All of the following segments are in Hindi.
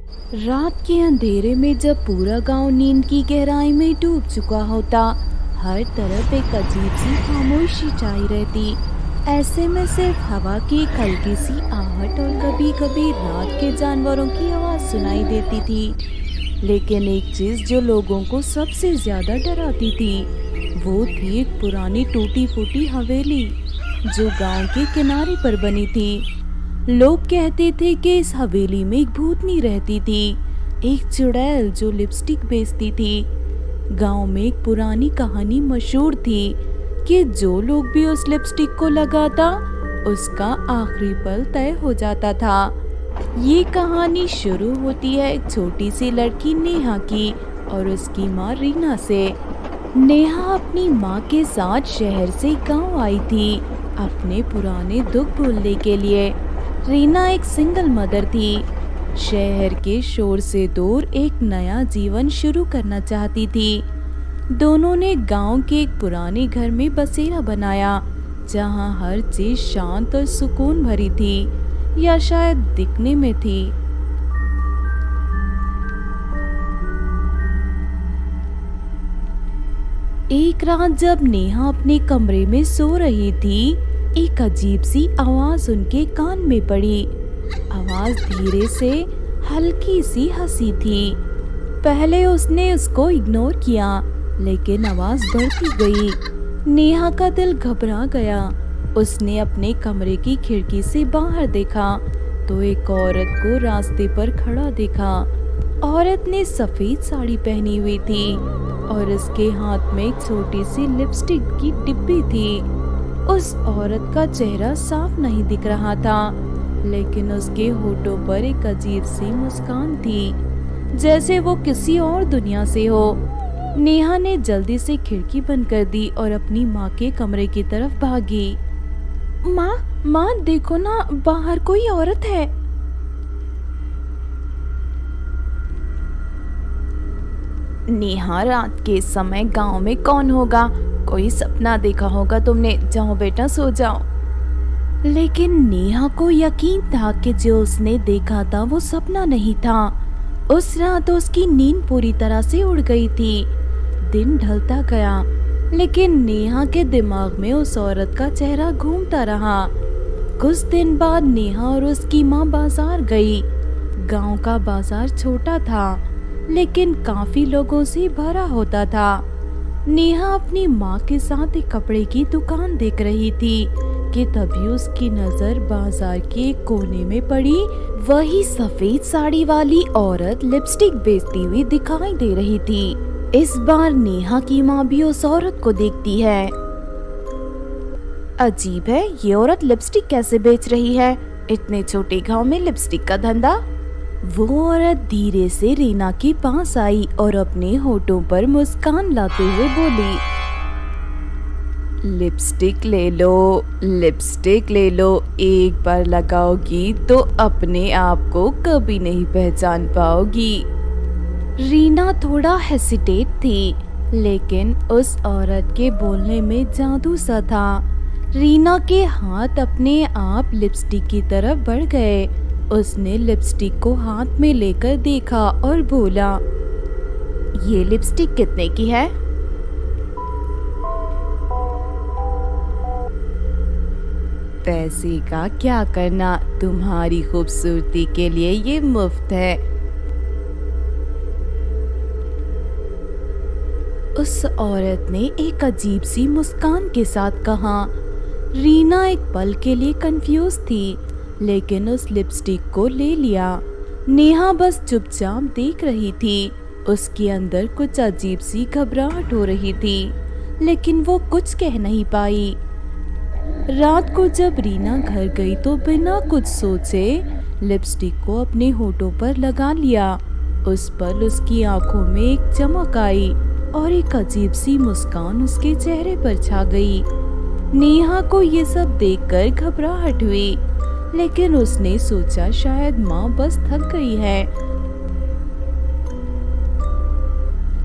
रात के अंधेरे में जब पूरा गांव नींद की गहराई में डूब चुका होता, हर तरफ एक अजीब सी खामोशी छाई रहती। ऐसे में सिर्फ हवा की एक हल्की सी आहट और कभी कभी रात के जानवरों की आवाज सुनाई देती थी। लेकिन एक चीज जो लोगों को सबसे ज्यादा डराती थी, वो थी एक पुरानी टूटी फूटी हवेली जो गांव के किनारे पर बनी थी। लोग कहते थे कि इस हवेली में एक भूतनी रहती थी, एक चुड़ैल जो लिपस्टिक बेचती थी। गांव में एक पुरानी कहानी मशहूर थी कि जो लोग भी उस लिपस्टिक को लगाता, उसका आखिरी पल तय हो जाता था। ये कहानी शुरू होती है एक छोटी सी लड़की नेहा की और उसकी माँ रीना से। नेहा अपनी माँ के साथ शहर से गांव आई थी अपने पुराने दुख भूलने के लिए। रीना एक सिंगल मदर थी, शहर के शोर से दूर एक नया जीवन शुरू करना चाहती थी। दोनों ने गांव के एक पुराने घर में बसेरा बनाया, जहां हर चीज शांत और सुकून भरी थी, या शायद दिखने में थी। एक रात जब नेहा अपने कमरे में सो रही थी, एक अजीब सी आवाज उनके कान में पड़ी। आवाज धीरे से हल्की सी हंसी थी। पहले उसने उसको इग्नोर किया, लेकिन आवाज बढ़ती गई। नेहा का दिल घबरा गया। उसने अपने कमरे की खिड़की से बाहर देखा तो एक औरत को रास्ते पर खड़ा देखा। औरत ने सफेद साड़ी पहनी हुई थी और उसके हाथ में एक छोटी सी लिपस्टिक की डिब्बी थी। उस औरत का चेहरा साफ नहीं दिख रहा था, लेकिन उसके होठों पर एक अजीब सी मुस्कान थी, जैसे वो किसी और दुनिया से हो। नेहा ने जल्दी से खिड़की बंद कर दी और अपनी माँ के कमरे की तरफ भागी। माँ देखो ना, बाहर कोई औरत है। नेहा, रात के समय गांव में कौन होगा? कोई सपना देखा होगा तुमने। जाओ बेटा, सो जाओ। लेकिन नेहा को यकीन था कि जो उसने देखा था वो सपना नहीं था। उस रात उसकी नींद पूरी तरह से उड़ गई थी। दिन ढलता गया, लेकिन नेहा के दिमाग में उस औरत का चेहरा घूमता रहा। कुछ दिन बाद नेहा और उसकी माँ बाजार गई। गांव का बाजार छोटा था, लेकिन काफी लोगों से भरा होता था। नेहा अपनी माँ के साथ एक कपड़े की दुकान देख रही थी कि तभी उसकी नजर बाजार के एक कोने में पड़ी। वही सफेद साड़ी वाली औरत लिपस्टिक बेचती हुई दिखाई दे रही थी। इस बार नेहा की माँ भी उस औरत को देखती है। अजीब है, ये औरत लिपस्टिक कैसे बेच रही है? इतने छोटे गांव में लिपस्टिक का धंधा। वो औरत धीरे से रीना के पास आई और अपने होठों पर मुस्कान लाते हुए बोली, लिपस्टिक ले लो, लिपस्टिक ले लो। एक बार लगाओगी तो अपने आप को कभी नहीं पहचान पाओगी। रीना थोड़ा हेसिटेट थी, लेकिन उस औरत के बोलने में जादू सा था। रीना के हाथ अपने आप लिपस्टिक की तरफ बढ़ गए। उसने लिपस्टिक को हाथ में लेकर देखा और बोला, ये लिपस्टिक कितने की है? पैसे का क्या करना, तुम्हारी खूबसूरती के लिए ये मुफ्त है। उस औरत ने एक अजीब सी मुस्कान के साथ कहा। रीना एक पल के लिए कंफ्यूज थी, लेकिन उस लिपस्टिक को ले लिया। नेहा बस चुपचाप देख रही थी। उसके अंदर कुछ अजीब सी घबराहट हो रही थी, लेकिन वो कुछ कह नहीं पाई। रात को जब रीना घर गई तो बिना कुछ सोचे लिपस्टिक को अपने होठों पर लगा लिया। उस पल उसकी आंखों में एक चमक आई और एक अजीब सी मुस्कान उसके चेहरे पर छा गई। नेहा को ये सब देखकर घबराहट हुई, लेकिन उसने सोचा शायद माँ बस थक गई है।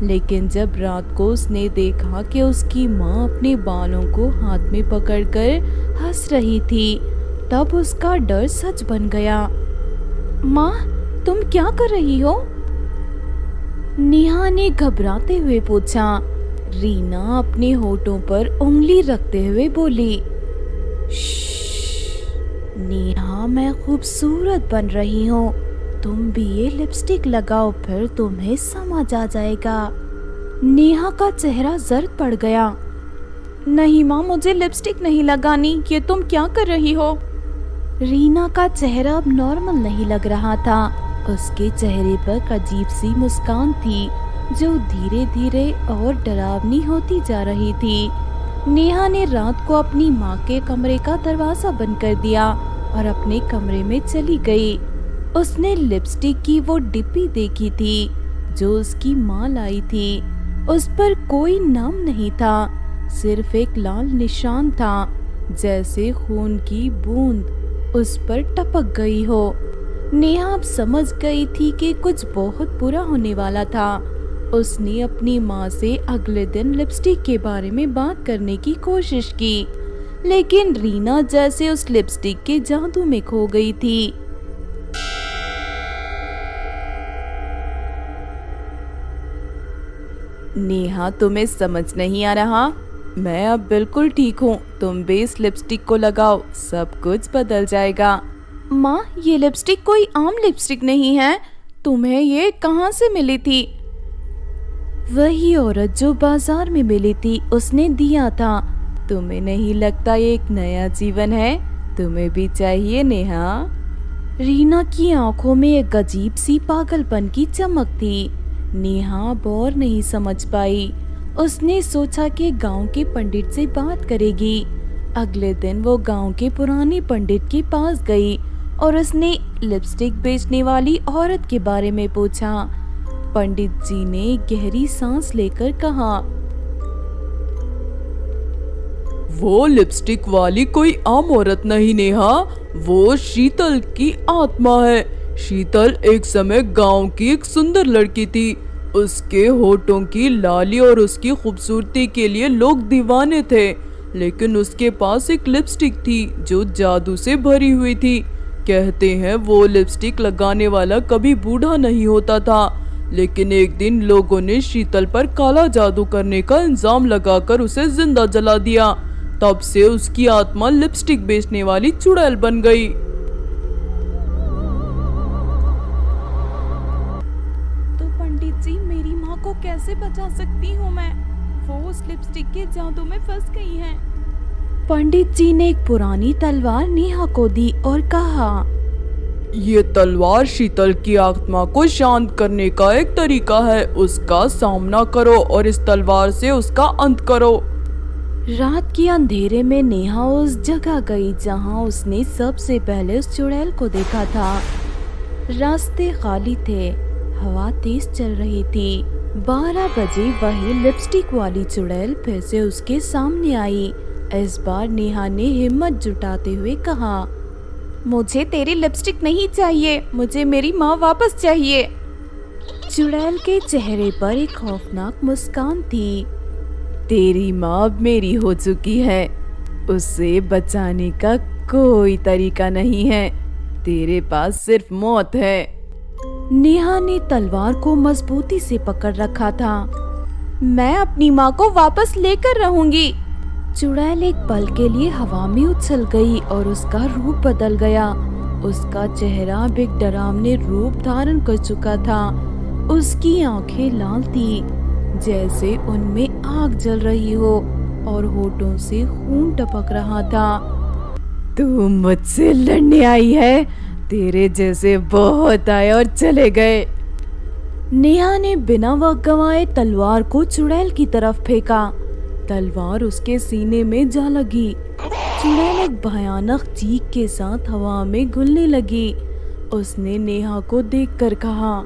लेकिन जब रात को उसने देखा कि उसकी माँ अपने बालों को हाथ में पकड़कर हंस रही थी, तब उसका डर सच बन गया। माँ, तुम क्या कर रही हो? नेहा ने घबराते हुए पूछा। रीना अपने होठों पर उंगली रखते हुए बोली, नेहा, मैं खूबसूरत बन रही हूँ, तुम भी ये लिपस्टिक लगाओ, फिर तुम्हें समझ आ जाएगा। नेहा का चेहरा जर्द पड़ गया। नहीं माँ, मुझे लिपस्टिक नहीं लगानी, ये तुम क्या कर रही हो? रीना का चेहरा अब नॉर्मल नहीं लग रहा था। उसके चेहरे पर अजीब सी मुस्कान थी जो धीरे धीरे और डरावनी होती जा रही थी। नेहा ने रात को अपनी माँ के कमरे का दरवाजा बंद कर दिया और अपने कमरे में चली गई। उसने लिपस्टिक की वो डिब्बी देखी थी जो उसकी माँ लाई थी। उस पर कोई नाम नहीं था, सिर्फ एक लाल निशान था, जैसे खून की बूंद उस पर टपक गई हो। नेहा अब समझ गई थी कि कुछ बहुत बुरा होने वाला था। उसने अपनी माँ से अगले दिन लिपस्टिक के बारे में बात करने की कोशिश की, लेकिन रीना जैसे उस लिपस्टिक के जादू में खो गई थी। नेहा, तुम्हें समझ नहीं आ रहा? मैं अब बिल्कुल ठीक हूँ, तुम भी इस लिपस्टिक को लगाओ, सब कुछ बदल जाएगा। माँ, ये लिपस्टिक कोई आम लिपस्टिक नहीं है, तुम्हें ये कहाँ से मिली थी? वही औरत जो बाजार में मिली थी, उसने दिया था। तुम्हें नहीं लगता ये एक नया जीवन है? तुम्हें भी चाहिए नेहा? रीना की आंखों में एक अजीब सी पागलपन की चमक थी। नेहा अब और नहीं समझ पाई। उसने सोचा कि गांव के पंडित से बात करेगी। अगले दिन वो गांव के पुराने पंडित के पास गई और उसने लिपस्टिक बेचने वाली औरत के बारे में पूछा। पंडित जी ने गहरी सांस लेकर कहा, वो लिपस्टिक वाली कोई आम औरत नहीं नेहा, वो शीतल की आत्मा है। शीतल एक समय गांव की एक सुंदर लड़की थी। उसके होठों की लाली और उसकी खूबसूरती के लिए लोग दीवाने थे, लेकिन उसके पास एक लिपस्टिक थी जो जादू से भरी हुई थी। कहते हैं वो लिपस्टिक लगाने वाला कभी बूढ़ा नहीं होता था, लेकिन एक दिन लोगों ने शीतल पर काला जादू करने का इल्जाम लगाकर उसे जिंदा जला दिया। तब से उसकी आत्मा लिपस्टिक बेचने वाली चुड़ैल बन गई। तो पंडित जी, मेरी माँ को कैसे बचा सकती हूँ मैं? वो उस लिपस्टिक के जादू में फंस गई है। पंडित जी ने एक पुरानी तलवार नेहा को दी और कहा, ये तलवार शीतल की आत्मा को शांत करने का एक तरीका है। उसका सामना करो और इस तलवार से उसका अंत करो। रात के अंधेरे में नेहा उस जगह गई जहां उसने सबसे पहले उस चुड़ैल को देखा था। रास्ते खाली थे, हवा तेज चल रही थी। 12 बजे वही लिपस्टिक वाली चुड़ैल फिर से उसके सामने आई। इस बार नेहा ने हिम्मत जुटाते हुए कहा, मुझे तेरी लिपस्टिक नहीं चाहिए, मुझे मेरी माँ वापस चाहिए। चुड़ैल के चेहरे पर एक खौफनाक मुस्कान थी। तेरी माँ अब मेरी हो चुकी है, उसे बचाने का कोई तरीका नहीं है, तेरे पास सिर्फ मौत है। नेहा ने तलवार को मजबूती से पकड़ रखा था। मैं अपनी माँ को वापस लेकर रहूंगी। चुड़ैल एक पल के लिए हवा में उछल गई और उसका रूप बदल गया। उसका चेहरा एक डरावने रूप धारण कर चुका था। उसकी आंखें लाल थी, जैसे उनमें आग जल रही हो, और होठों से खून टपक रहा था। तू मुझसे लड़ने आई है? तेरे जैसे बहुत आए और चले गए। नेहा ने बिना वक्त गंवाए तलवार को चुड़ैल की तरफ फेंका। तलवार उसके सीने में जा लगी। चुड़ैल एक भयानक चीख के साथ हवा में घुलने लगी। उसने नेहा को देखकर कहा,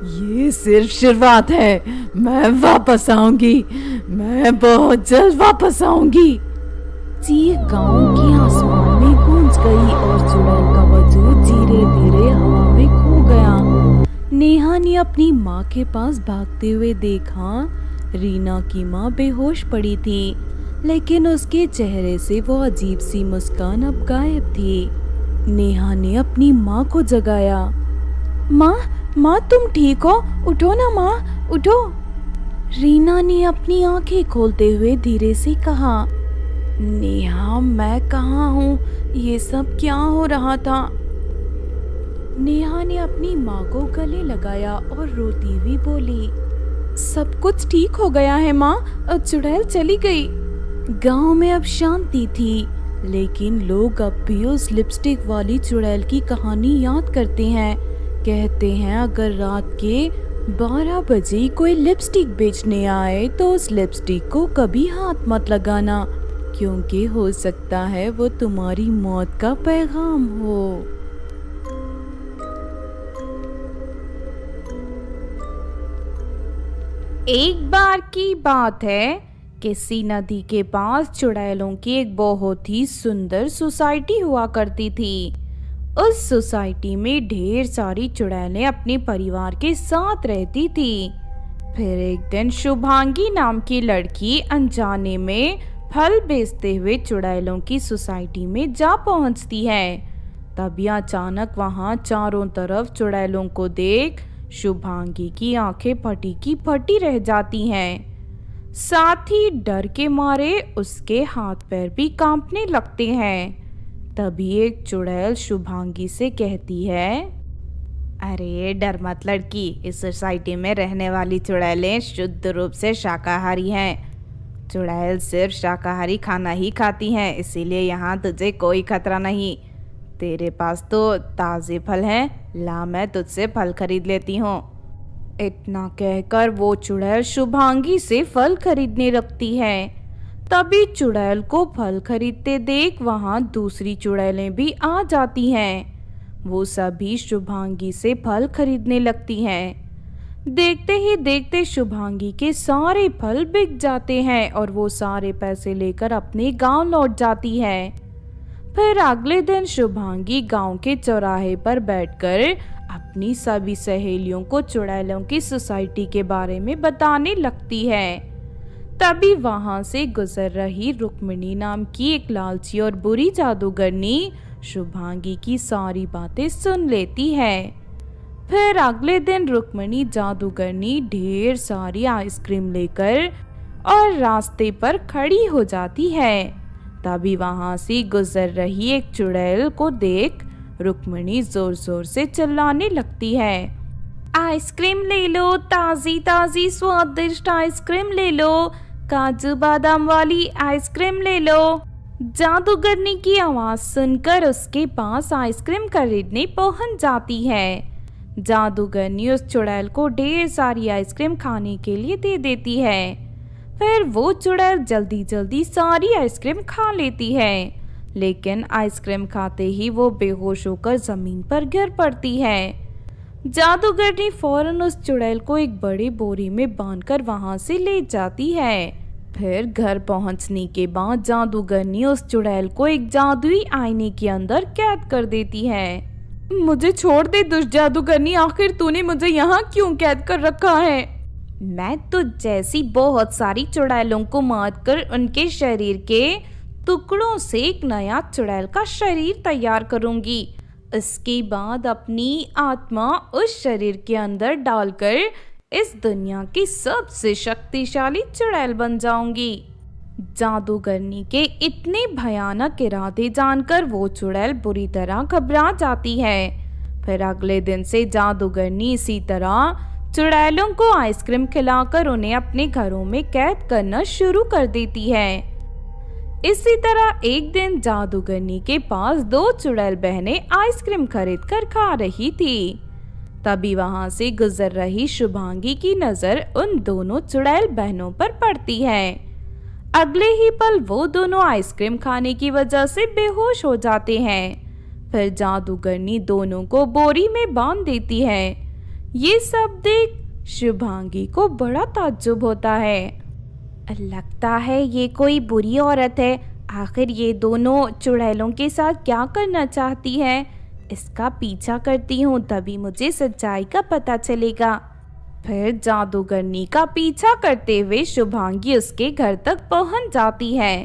ये सिर्फ शुरुआत है, मैं वापस आऊंगी, मैं बहुत जल्द वापस आऊंगी। चीख गांव के आसमान में गूंज गई और चुड़ैल का वजूद धीरे धीरे हवा में खो गया। नेहा ने अपनी माँ के पास भागते हुए देखा। रीना की माँ बेहोश पड़ी थी, लेकिन उसके चेहरे से वो अजीब सी मुस्कान अब गायब थी। नेहा ने अपनी माँ को जगाया। माँ, माँ तुम ठीक हो? उठो ना माँ, उठो। रीना ने अपनी आंखें खोलते हुए धीरे से कहा, नेहा मैं कहाँ हूँ? ये सब क्या हो रहा था? नेहा ने अपनी माँ को गले लगाया और रोती हुई बोली, सब कुछ ठीक हो गया है माँ, चुड़ैल चली गई। गांव में अब शांति थी, लेकिन लोग अब भी उस लिपस्टिक वाली चुड़ैल की कहानी याद करते हैं। कहते हैं अगर रात के 12 बजे कोई लिपस्टिक बेचने आए तो उस लिपस्टिक को कभी हाथ मत लगाना, क्योंकि हो सकता है वो तुम्हारी मौत का पैगाम हो। एक बार की बात है, किसी नदी के पास चुड़ैलों की एक बहुत ही सुंदर सोसाइटी हुआ करती थी। उस सोसाइटी में ढेर सारी चुड़ैलें अपने परिवार के साथ रहती थी। फिर एक दिन शुभांगी नाम की लड़की अनजाने में फल बेचते हुए चुड़ैलों की सोसाइटी में जा पहुंचती है। तभी अचानक वहां चारों तरफ चुड़ैलों को देख शुभांगी की आंखें फटी की फटी रह जाती हैं। साथ ही डर के मारे उसके हाथ पैर भी कांपने लगते हैं। तभी एक चुड़ैल शुभांगी से कहती है, अरे डर मत लड़की, इस सोसाइटी में रहने वाली चुड़ैलें शुद्ध रूप से शाकाहारी हैं। चुड़ैल सिर्फ शाकाहारी खाना ही खाती हैं, इसीलिए यहाँ तुझे कोई खतरा नहीं। तेरे पास तो ताज़े फल हैं, ला मैं तुझसे फल खरीद लेती हूँ। इतना कहकर वो चुड़ैल शुभांगी से फल खरीदने लगती है। तभी चुड़ैल को फल खरीदते देख वहाँ दूसरी चुड़ैलें भी आ जाती हैं। वो सभी शुभांगी से फल खरीदने लगती हैं। देखते ही देखते शुभांगी के सारे फल बिक जाते हैं और वो सारे पैसे लेकर अपने गांव लौट जाती है। फिर अगले दिन शुभांगी गांव के चौराहे पर बैठकर अपनी सभी सहेलियों को चुड़ैलों की सोसाइटी के बारे में बताने लगती है। तभी वहां से गुजर रही रुक्मिणी नाम की एक लालची और बुरी जादूगरनी शुभांगी की सारी बातें सुन लेती है। फिर अगले दिन रुक्मिणी जादूगरनी ढेर सारी आइसक्रीम लेकर और रास्ते पर खड़ी हो जाती है। तभी वहां से गुजर रही एक चुड़ैल को देख रुक्मिणी जोर जोर से चिल्लाने लगती है, आइसक्रीम ले लो, ताजी ताजी स्वादिष्ट आइसक्रीम ले लो, काजू बादाम वाली आइसक्रीम ले लो। जादूगरनी की आवाज सुनकर उसके पास आइसक्रीम खरीदने पहुंच जाती है। जादूगरनी उस चुड़ैल को ढेर सारी आइसक्रीम खाने के लिए दे देती है। फिर वो चुड़ैल जल्दी जल्दी सारी आइसक्रीम खा लेती है, लेकिन आइसक्रीम खाते ही वो बेहोश होकर जमीन पर गिर पड़ती है। जादूगरनी फौरन उस चुड़ैल को एक बड़ी बोरी में बांधकर वहां से ले जाती है। फिर घर पहुंचने के बाद जादूगरनी उस चुड़ैल को एक जादुई आईने के अंदर कैद कर देती है। मुझे छोड़ दे दुष्ट जादूगरनी, आखिर तूने मुझे यहाँ क्यों कैद कर रखा है? मैं तो जैसी बहुत सारी चुड़ैलों को मारकर उनके शरीर के टुकड़ों से एक नया चुड़ैल का शरीर तैयार करूंगी। इसके बाद अपनी आत्मा उस शरीर के अंदर डालकर इस दुनिया की सबसे शक्तिशाली चुड़ैल बन जाऊंगी। जादूगरनी के इतने भयानक इरादे जानकर वो चुड़ैल बुरी तरह घबरा जाती है। फिर अगले दिन से जादूगरनी इसी तरह चुड़ैलों को आइसक्रीम खिलाकर उन्हें अपने घरों में कैद करना शुरू कर देती है। इसी तरह एक दिन जादूगरनी के पास 2 चुड़ैल बहनें आइसक्रीम खरीद कर खा रही थी। तभी वहां से गुजर रही शुभांगी की नजर उन दोनों चुड़ैल बहनों पर पड़ती है। अगले ही पल वो दोनों आइसक्रीम खाने की वजह से बेहोश हो जाते हैं। फिर जादूगरनी दोनों को बोरी में बांध देती है। ये सब देख शुभांगी को बड़ा ताज्जुब होता है। लगता है ये कोई बुरी औरत है, आखिर ये दोनों चुड़ैलों के साथ क्या करना चाहती है? इसका पीछा करती हूँ, तभी मुझे सच्चाई का पता चलेगा। फिर जादूगरनी का पीछा करते हुए शुभांगी उसके घर तक पहुंच जाती है।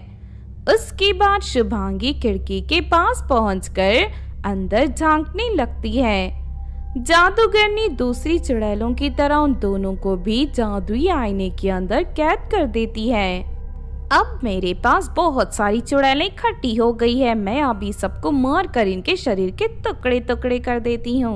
उसके बाद शुभांगी खिड़की के पास पहुंचकर अंदर झांकने लगती है। जादूगरनी दूसरी चुड़ैलों की तरह उन दोनों को भी जादुई आईने के अंदर कैद कर देती है। अब मेरे पास बहुत सारी चुड़ैलें इकट्ठी हो गई है, मैं अभी सबको मार कर इनके शरीर के टुकड़े टुकड़े कर देती हूँ।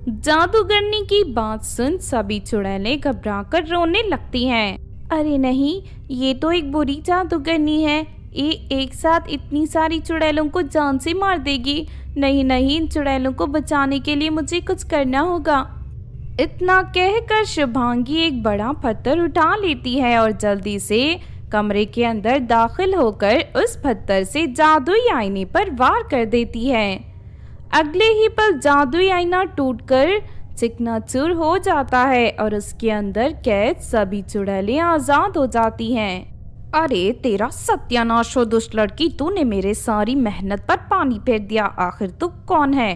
जादूगरनी की बात सुन सभी चुड़ैलें घबराकर रोने लगती हैं। अरे नहीं, ये तो एक बुरी जादूगरनी है, ये एक साथ इतनी सारी चुड़ैलों को जान से मार देगी। नहीं नहीं, इन चुड़ैलों को बचाने के लिए मुझे कुछ करना होगा। इतना कहकर शुभांगी एक बड़ा पत्थर उठा लेती है और जल्दी से कमरे के अंदर दाखिल होकर उस पत्थर से जादुई आईने पर वार कर देती है। अगले ही पल जादुई आईना टूटकर चिकनाचूर हो जाता है और उसके अंदर कैद सभी चुड़ैलें आजाद हो जाती हैं। अरे तेरा सत्यानाश हो दुष्ट लड़की, तूने मेरे सारी मेहनत पर पानी फेर दिया। आखिर तू कौन है?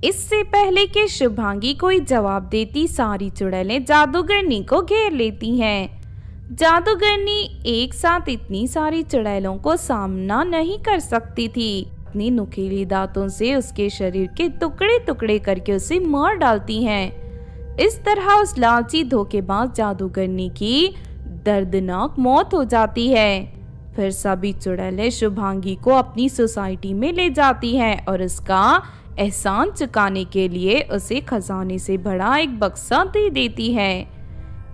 इससे पहले कि शुभांगी कोई जवाब देती, सारी चुड़ैलें जादूगरनी को घेर लेती हैं। जादूगरनी एक साथ इतनी सारी चुड़ैलों को सामना नहीं कर सकती थी। अपनी नुकीली दांतों से उसके शरीर के टुकड़े टुकड़े करके उसे मार डालती हैं। इस तरह उस लालची धोखेबाज जादूगरनी की दर्दनाक मौत हो जाती है। फिर सभी चुड़ैलें शुभांगी को अपनी सोसाइटी में ले जाती हैं और उसका एहसान चुकाने के लिए उसे खजाने से भरा एक बक्सा दे देती है।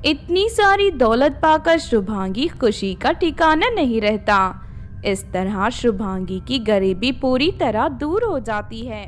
इतनी सारी दौलत पाकर शुभांगी खुशी का ठिकाना नहीं रहता। इस तरह शुभांगी की गरीबी पूरी तरह दूर हो जाती है।